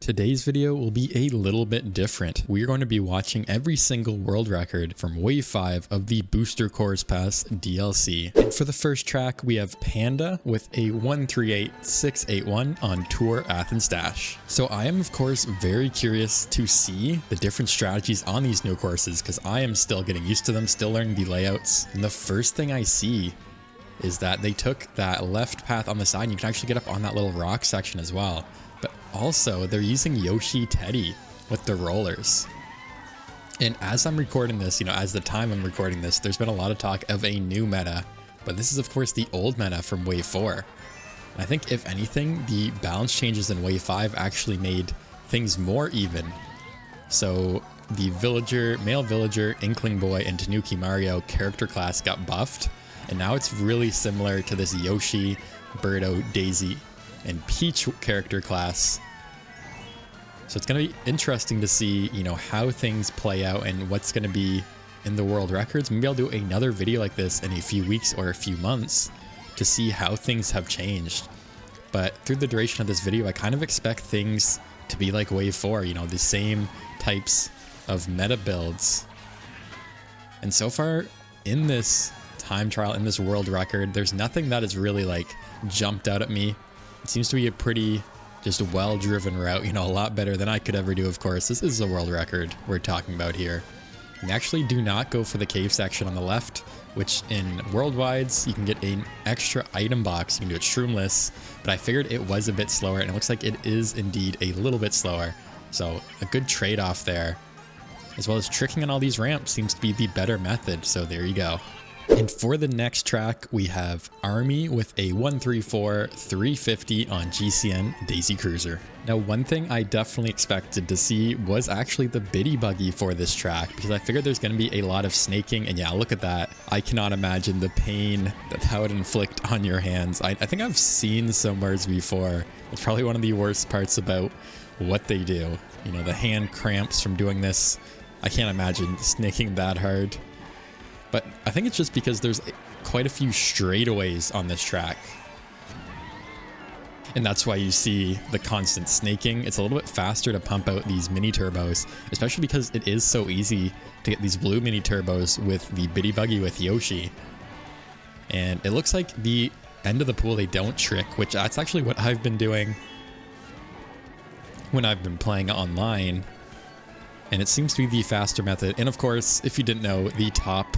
Today's video will be a little bit different. We're going to be watching every single world record from Wave 5 of the Booster Course Pass DLC. And for the first track, we have Panda with a 138681 on Tour Athens Dash. So I am of course very curious to see the different strategies on these new courses because I am still getting used to them, still learning the layouts. And the first thing I see is that they took that left path on the side and you can actually get up on that little rock section as well. But also, they're using Yoshi Teddy with the rollers. And as I'm recording this, as the time I'm recording this, there's been a lot of talk of a new meta. But this is, of course, the old meta from Wave 4. And I think, if anything, the balance changes in Wave 5 actually made things more even. So, the male villager, Inkling Boy, and Tanuki Mario character class got buffed. And now it's really similar to this Yoshi, Birdo, Daisy, and Peach character class. So it's going to be interesting to see, how things play out and what's going to be in the world records. Maybe I'll do another video like this in a few weeks or a few months to see how things have changed. But through the duration of this video, I kind of expect things to be like Wave 4, the same types of meta builds. And so far in this time trial, in this world record, there's nothing that has really jumped out at me. It seems to be a pretty just well-driven route, a lot better than I could ever do, of course. This is a world record we're talking about here. We actually do not go for the cave section on the left, which in Worldwides, you can get an extra item box. You can do it shroomless, but I figured it was a bit slower, and it looks like it is indeed a little bit slower. So a good trade-off there. As well as tricking on all these ramps seems to be the better method, so there you go. And for the next track, we have Army with a 134350 on GCN Daisy Cruiser. Now, one thing I definitely expected to see was actually the biddy buggy for this track, because I figured there's going to be a lot of snaking, and yeah, look at that. I cannot imagine the pain that would inflict on your hands. I think I've seen somewheres before. It's probably one of the worst parts about what they do. The hand cramps from doing this. I can't imagine snaking that hard. But I think it's just because there's quite a few straightaways on this track. And that's why you see the constant snaking. It's a little bit faster to pump out these mini turbos, especially because it is so easy to get these blue mini turbos with the biddy buggy with Yoshi. And it looks like the end of the pool they don't trick, which that's actually what I've been doing when I've been playing online. And it seems to be the faster method. And of course, if you didn't know, the top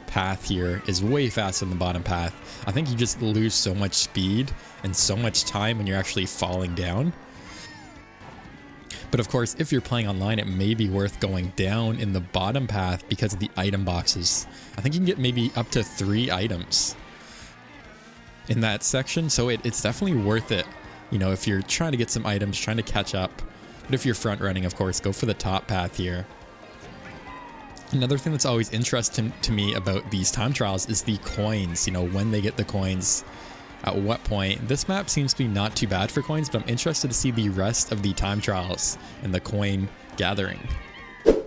path here is way faster than the bottom path. I think you just lose so much speed and so much time when you're actually falling down. But of course, if you're playing online, it may be worth going down in the bottom path because of the item boxes. I think you can get maybe up to 3 items in that section, so it's definitely worth it. If you're trying to get some items, trying to catch up. But if you're front running, of course, go for the top path here. Another thing that's always interesting to me about these time trials is the coins, when they get the coins, at what point. This map seems to be not too bad for coins, but I'm interested to see the rest of the time trials and the coin gathering.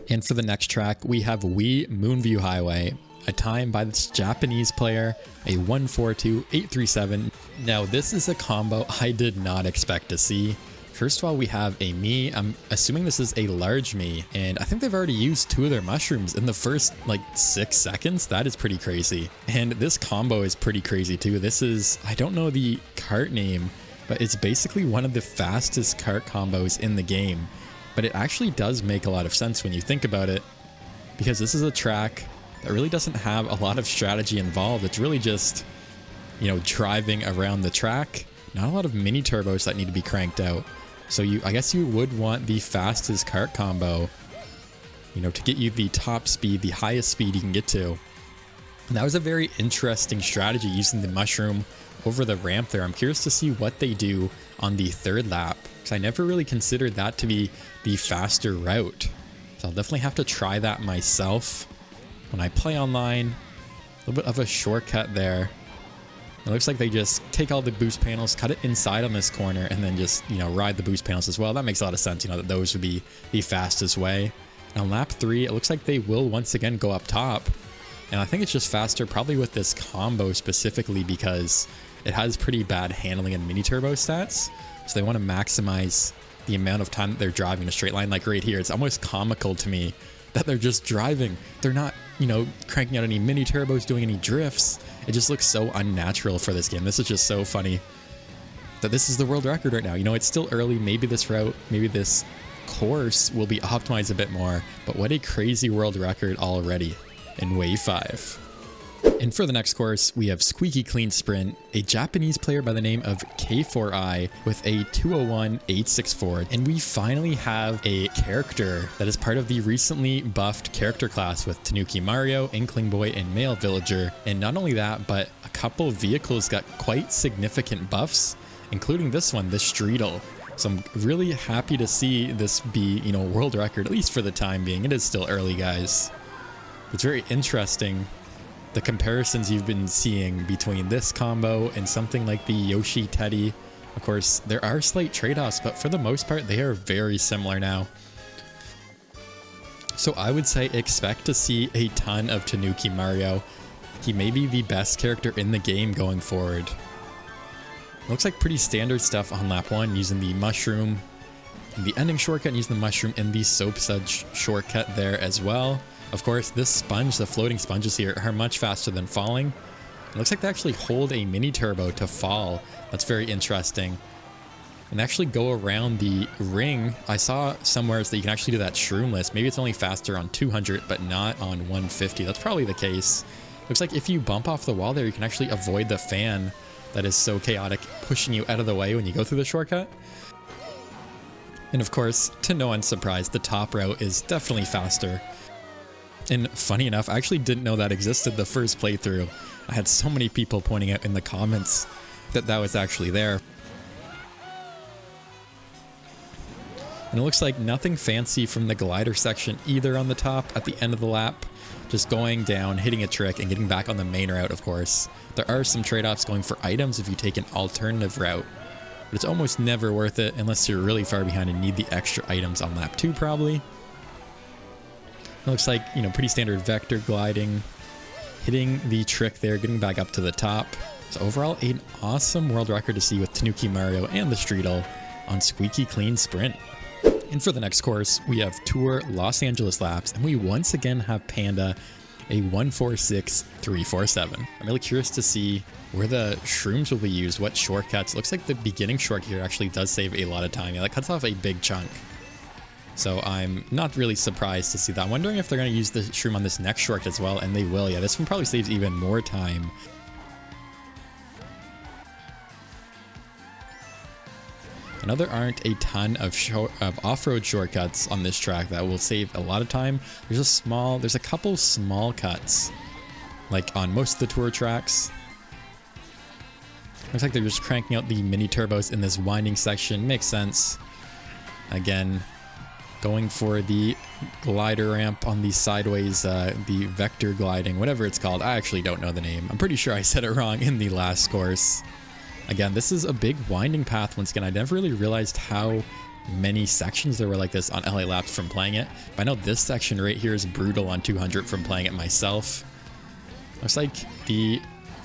And for the next track, we have Wii Moonview Highway, a time by this Japanese player, a 142837. Now, this is a combo I did not expect to see. First of all, we have a Mii. I'm assuming this is a large Mii, and I think they've already used 2 of their mushrooms in the first 6 seconds. That is pretty crazy. And this combo is pretty crazy too. This is, I don't know the Kart name, but it's basically one of the fastest Kart combos in the game. But it actually does make a lot of sense when you think about it, because this is a track that really doesn't have a lot of strategy involved. It's really just, driving around the track. Not a lot of mini turbos that need to be cranked out. So I guess you would want the fastest kart combo, to get you the top speed, the highest speed you can get to. And that was a very interesting strategy, using the mushroom over the ramp there. I'm curious to see what they do on the 3rd lap, because I never really considered that to be the faster route. So I'll definitely have to try that myself when I play online. A little bit of a shortcut there. It looks like they just take all the boost panels, cut it inside on this corner, and then just, ride the boost panels as well. That makes a lot of sense, that those would be the fastest way. And on lap 3, it looks like they will once again go up top. And I think it's just faster probably with this combo specifically because it has pretty bad handling and mini turbo stats. So they want to maximize the amount of time that they're driving in a straight line. Like right here, it's almost comical to me that they're just driving. They're not, you know, cranking out any mini turbos, doing any drifts. It just looks so unnatural for this game. This is just so funny that this is the world record right now. You know, it's still early. Maybe this route, maybe this course will be optimized a bit more, but what a crazy world record already in Wave 5. And for the next course, we have Squeaky Clean Sprint, a Japanese player by the name of K4I with a 201.864. And we finally have a character that is part of the recently buffed character class with Tanuki Mario, Inkling Boy, and Male Villager. And not only that, but a couple of vehicles got quite significant buffs, including this one, the Streetle. So I'm really happy to see this be, you know, world record, at least for the time being. It is still early, guys. It's very interesting, the comparisons you've been seeing between this combo and something like the Yoshi Teddy. Of course, there are slight trade-offs, but for the most part, they are very similar now. So I would say expect to see a ton of Tanuki Mario. He may be the best character in the game going forward. Looks like pretty standard stuff on lap 1, using the mushroom and the ending shortcut, using the mushroom and the soap suds shortcut there as well. Of course, this sponge, the floating sponges here, are much faster than falling. It looks like they actually hold a mini turbo to fall. That's very interesting. And actually go around the ring. I saw somewhere that you can actually do that shroomless. Maybe it's only faster on 200, but not on 150. That's probably the case. Looks like if you bump off the wall there, you can actually avoid the fan that is so chaotic, pushing you out of the way when you go through the shortcut. And of course, to no one's surprise, the top route is definitely faster. And funny enough, I actually didn't know that existed the first playthrough. I had so many people pointing out in the comments that that was actually there. And it looks like nothing fancy from the glider section either on the top at the end of the lap. Just going down, hitting a trick, and getting back on the main route, of course. There are some trade-offs going for items if you take an alternative route, but it's almost never worth it unless you're really far behind and need the extra items on lap 2 probably. It looks like, you know, pretty standard vector gliding, hitting the trick there, getting back up to the top. So overall, an awesome world record to see with Tanuki Mario and the Streetle on Squeaky Clean Sprint. And for the next course, we have Tour Los Angeles Laps, and we once again have Panda, a 146.347. I'm really curious to see where the shrooms will be used, what shortcuts. Looks like the beginning shortcut here actually does save a lot of time. Yeah, that cuts off a big chunk. So I'm not really surprised to see that. I'm wondering if they're going to use the shroom on this next shortcut as well, and they will. Yeah, this one probably saves even more time. I know there aren't a ton of off-road shortcuts on this track that will save a lot of time. There's a couple small cuts, like on most of the tour tracks. Looks like they're just cranking out the mini turbos in this winding section. Makes sense. Again, going for the glider ramp on the sideways, the vector gliding, whatever it's called. I actually don't know the name. I'm pretty sure I said it wrong in the last course. Again, this is a big winding path. Once again, I never really realized how many sections there were like this on LA Laps from playing it. But I know this section right here is brutal on 200 from playing it myself. Looks like the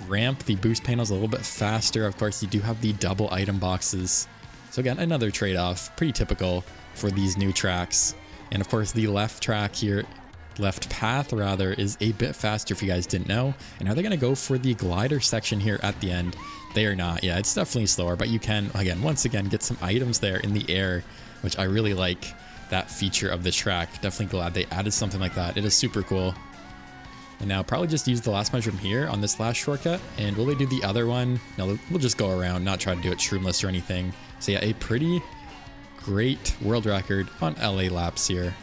ramp, the boost panel is a little bit faster. Of course, you do have the double item boxes. So again, another trade-off, pretty typical for these new tracks. And of course, the left track here, left path rather, is a bit faster if you guys didn't know. And are they going to go for the glider section here at the end? They are not. Yeah, it's definitely slower, but you can, again, once again, get some items there in the air, which I really like that feature of the track. Definitely glad they added something like that. It is super cool. And now probably just use the last mushroom here on this last shortcut. And will they do the other one? No, we'll just go around, not try to do it shroomless or anything. So yeah, a pretty great world record on LA Laps here.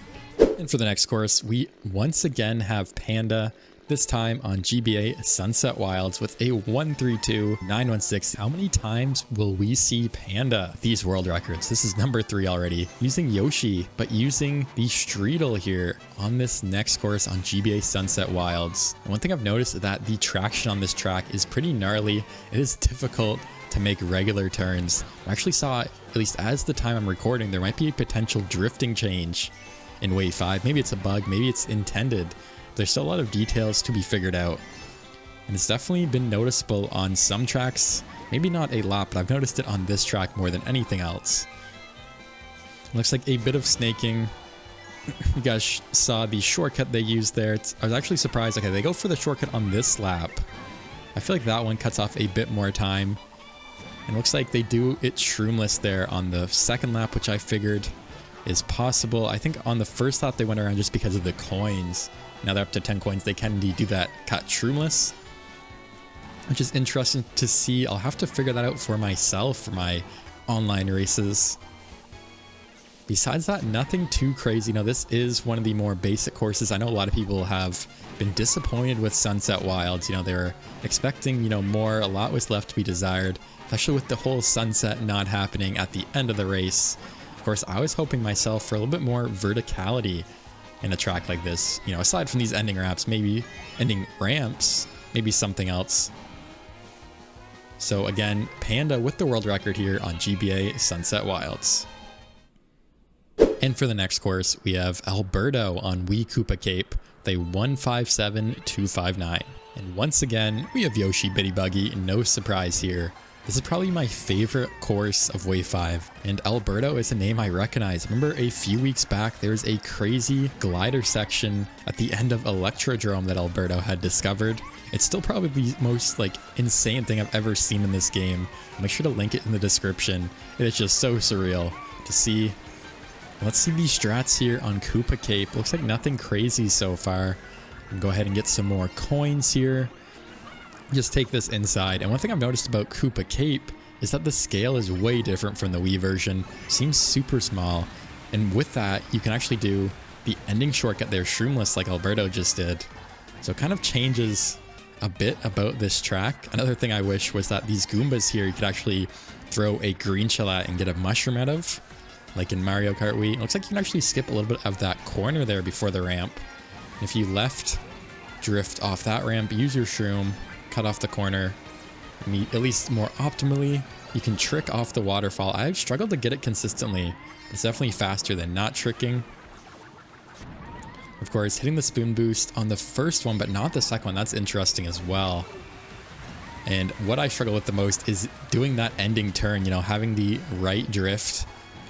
And for the next course, we once again have Panda, this time on GBA Sunset Wilds with a 132.916. How many times will we see Panda these world records? This is number 3 already. Using Yoshi, but using the Streetle here on this next course on GBA Sunset Wilds. And one thing I've noticed is that the traction on this track is pretty gnarly. It is difficult to make regular turns. I actually saw, at least as the time I'm recording, there might be a potential drifting change in Wave 5. Maybe it's a bug, maybe it's intended. There's still a lot of details to be figured out. And it's definitely been noticeable on some tracks. Maybe not a lot, but I've noticed it on this track more than anything else. Looks like a bit of snaking. You guys saw the shortcut they used there. I was actually surprised. Okay, they go for the shortcut on this lap. I feel like that one cuts off a bit more time. And looks like they do it shroomless there on the second lap, which I figured is possible. I think on the first lap they went around just because of the coins. Now they're up to 10 coins. They can indeed do that cut shroomless, which is interesting to see. I'll have to figure that out for myself for my online races. Besides that, nothing too crazy. Now, this is one of the more basic courses. I know a lot of people have been disappointed with Sunset Wilds. You know, they were expecting, you know, more. A lot was left to be desired, especially with the whole sunset not happening at the end of the race. Of course, I was hoping myself for a little bit more verticality in a track like this. You know, aside from these ending ramps, maybe something else. So again, Panda with the world record here on GBA Sunset Wilds. And for the next course, we have Alberto on Wii Koopa Cape, with a 157.259. And once again, we have Yoshi Bitty Buggy, no surprise here. This is probably my favorite course of Wave 5, and Alberto is a name I recognize. Remember a few weeks back, there was a crazy glider section at the end of Electrodrome that Alberto had discovered. It's still probably the most insane thing I've ever seen in this game. I'll make sure to link it in the description. It is just so surreal to see. Let's see these strats here on Koopa Cape. Looks like nothing crazy so far. I'll go ahead and get some more coins here. Just take this inside. And one thing I've noticed about Koopa Cape is that the scale is way different from the Wii version. Seems super small. And with that, you can actually do the ending shortcut there, shroomless, like Alberto just did. So it kind of changes a bit about this track. Another thing I wish was that these Goombas here, you could actually throw a green shell at and get a mushroom out of, like in Mario Kart Wii. It looks like you can actually skip a little bit of that corner there before the ramp. And if you left drift off that ramp, use your shroom, cut off the corner, at least more optimally, you can trick off the waterfall. I've struggled to get it consistently. It's definitely faster than not tricking. Of course, hitting the spoon boost on the first one, but not the second one. That's interesting as well. And what I struggle with the most is doing that ending turn, you know, having the right drift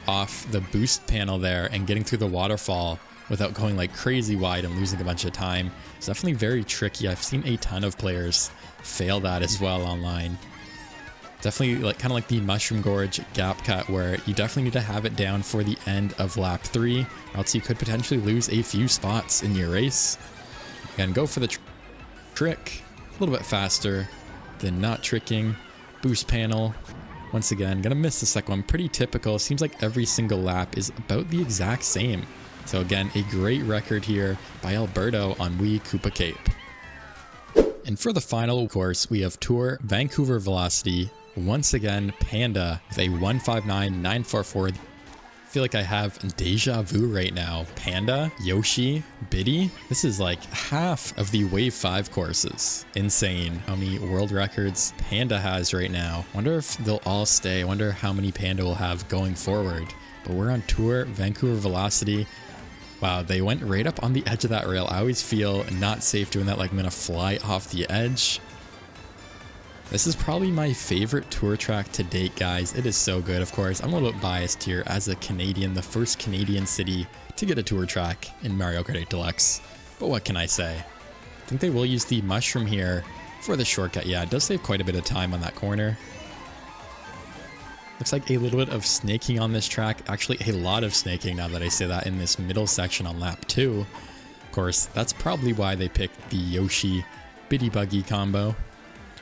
off the boost panel there and getting through the waterfall without going like crazy wide and losing a bunch of time. It's definitely very tricky. I've seen a ton of players fail that as well online. Definitely kind of like the Mushroom Gorge gap cut, where you definitely need to have it down for the end of lap 3, or else you could potentially lose a few spots in your race. And go for the trick a little bit faster than not tricking. Boost panel. Once again, gonna miss the second one. Pretty typical. Seems like every single lap is about the exact same. So again, a great record here by Alberto on Wii Koopa Cape. And for the final course, we have Tour Vancouver Velocity. Once again, Panda with a 159.944. I feel like I have deja vu right now. Panda, Yoshi, Bitty. This is like half of the Wave 5 courses. Insane how many world records Panda has right now. Wonder if they'll all stay. I wonder how many Panda will have going forward. But we're on Tour Vancouver Velocity. Wow, they went right up on the edge of that rail. I always feel not safe doing that, like I'm gonna fly off the edge. This is probably my favorite tour track to date, guys. It is so good. Of course, I'm a little bit biased here as a Canadian, the first Canadian city to get a tour track in Mario Kart 8 Deluxe. But what can I say? I think they will use the mushroom here for the shortcut. Yeah, it does save quite a bit of time on that corner. Looks like a little bit of snaking on this track. Actually, a lot of snaking now that I say that in this middle section on lap 2. Of course, that's probably why they picked the Yoshi Bitty Buggy combo.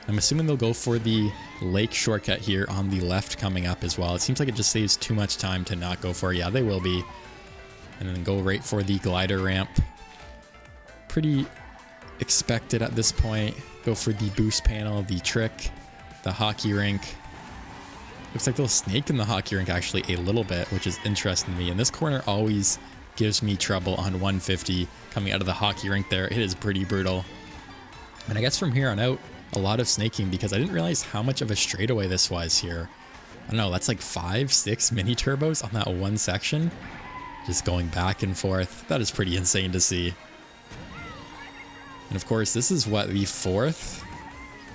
I'm assuming they'll go for the lake shortcut here on the left coming up as well. It seems like it just saves too much time to not go for it. Yeah, they will be. And then go right for the glider ramp. Pretty expected at this point. Go for the boost panel, the trick, the hockey rink. Looks like they'll snake in the hockey rink actually a little bit, which is interesting to me. And this corner always gives me trouble on 150 coming out of the hockey rink there. It is pretty brutal. And I guess from here on out, a lot of snaking, because I didn't realize how much of a straightaway this was here. I don't know, that's like 5-6 mini turbos on that one section. Just going back and forth. That is pretty insane to see. And of course, this is what, the 4th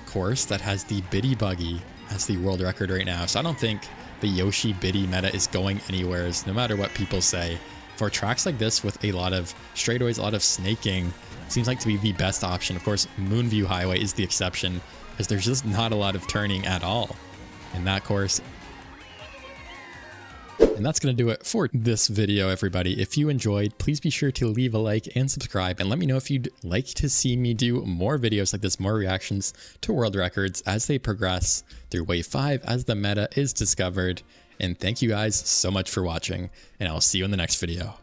course that has the Bitty Buggy as the world record right now. So I don't think the Yoshi Biddy meta is going anywhere, no matter what people say. For tracks like this with a lot of straightaways, a lot of snaking, seems like to be the best option. Of course, Moonview Highway is the exception, because there's just not a lot of turning at all in that course. And that's going to do it for this video, everybody. If you enjoyed, please be sure to leave a like and subscribe, and let me know if you'd like to see me do more videos like this, more reactions to world records as they progress through Wave 5 as the meta is discovered. And thank you guys so much for watching, and I'll see you in the next video.